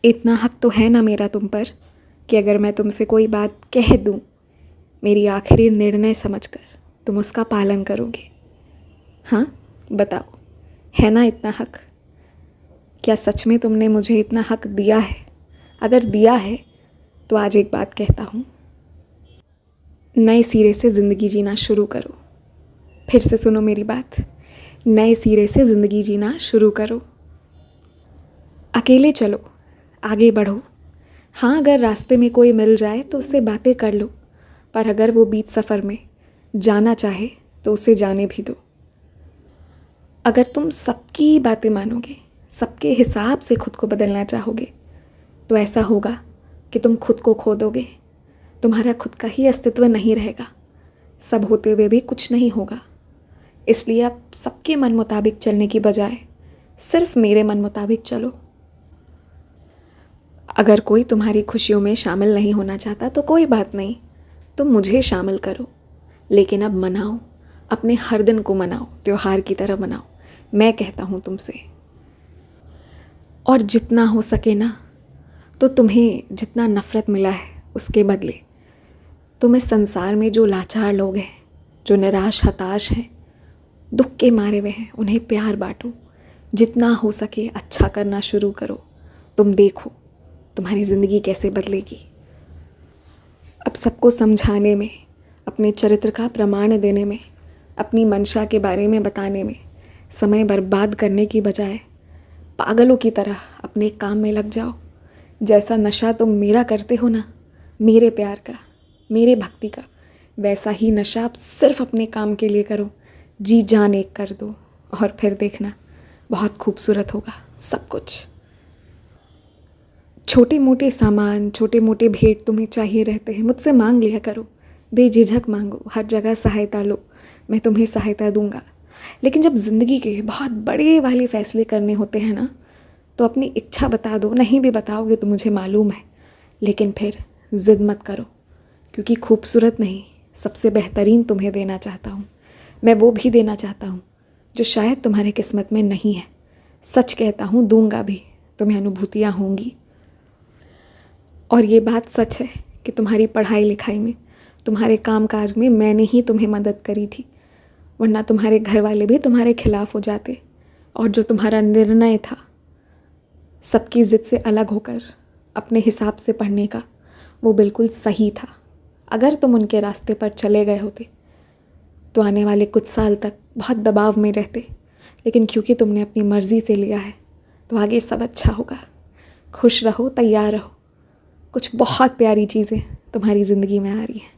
इतना हक तो है ना मेरा तुम पर कि अगर मैं तुमसे कोई बात कह दूँ, मेरी आखिरी निर्णय समझकर तुम उसका पालन करोगे। हाँ, बताओ, है ना इतना हक? क्या सच में तुमने मुझे इतना हक दिया है? अगर दिया है तो आज एक बात कहता हूँ, नए सिरे से ज़िंदगी जीना शुरू करो। फिर से सुनो मेरी बात, नए सिरे से ज़िंदगी जीना शुरू करो। अकेले चलो, आगे बढ़ो। हाँ, अगर रास्ते में कोई मिल जाए तो उससे बातें कर लो, पर अगर वो बीच सफ़र में जाना चाहे तो उसे जाने भी दो। अगर तुम सबकी बातें मानोगे, सबके हिसाब से खुद को बदलना चाहोगे, तो ऐसा होगा कि तुम खुद को खो दोगे। तुम्हारा खुद का ही अस्तित्व नहीं रहेगा। सब होते हुए भी कुछ नहीं होगा। इसलिए अब सबके मन मुताबिक चलने की बजाय सिर्फ मेरे मन मुताबिक चलो। अगर कोई तुम्हारी खुशियों में शामिल नहीं होना चाहता तो कोई बात नहीं, तुम मुझे शामिल करो। लेकिन अब मनाओ, अपने हर दिन को मनाओ, त्योहार की तरह मनाओ। मैं कहता हूँ तुमसे। और जितना हो सके ना, तो तुम्हें जितना नफ़रत मिला है उसके बदले तुम इस संसार में जो लाचार लोग हैं, जो निराश हताश हैं, दुख के मारे हुए हैं, उन्हें प्यार बांटो। जितना हो सके अच्छा करना शुरू करो। तुम देखो तुम्हारी ज़िंदगी कैसे बदलेगी। अब सबको समझाने में, अपने चरित्र का प्रमाण देने में, अपनी मंशा के बारे में बताने में समय बर्बाद करने की बजाय पागलों की तरह अपने काम में लग जाओ। जैसा नशा तुम मेरा करते हो ना, मेरे प्यार का, मेरे भक्ति का, वैसा ही नशा आप सिर्फ अपने काम के लिए करो। जी जान एक कर दो और फिर देखना बहुत खूबसूरत होगा सब कुछ। छोटे मोटे सामान, छोटे मोटे भेंट तुम्हें चाहिए रहते हैं, मुझसे मांग लिया करो। बेझिझक मांगो, हर जगह सहायता लो, मैं तुम्हें सहायता दूंगा। लेकिन जब ज़िंदगी के बहुत बड़े वाले फ़ैसले करने होते हैं ना, तो अपनी इच्छा बता दो। नहीं भी बताओगे तो मुझे मालूम है, लेकिन फिर ज़िद मत करो, क्योंकि खूबसूरत नहीं, सबसे बेहतरीन तुम्हें देना चाहता हूँ। मैं वो भी देना चाहता हूँ जो शायद तुम्हारे किस्मत में नहीं है। सच कहता हूँ, दूंगा भी, तुम्हें अनुभूतियाँ होंगी। और ये बात सच है कि तुम्हारी पढ़ाई लिखाई में, तुम्हारे काम काज में मैंने ही तुम्हें मदद करी थी, वरना तुम्हारे घर वाले भी तुम्हारे खिलाफ हो जाते। और जो तुम्हारा निर्णय था सबकी ज़िद से अलग होकर अपने हिसाब से पढ़ने का, वो बिल्कुल सही था। अगर तुम उनके रास्ते पर चले गए होते तो आने वाले कुछ साल तक बहुत दबाव में रहते, लेकिन क्योंकि तुमने अपनी मर्ज़ी से लिया है तो आगे सब अच्छा होगा। खुश रहो, तैयार रहो, कुछ बहुत प्यारी चीज़ें तुम्हारी ज़िंदगी में आ रही हैं।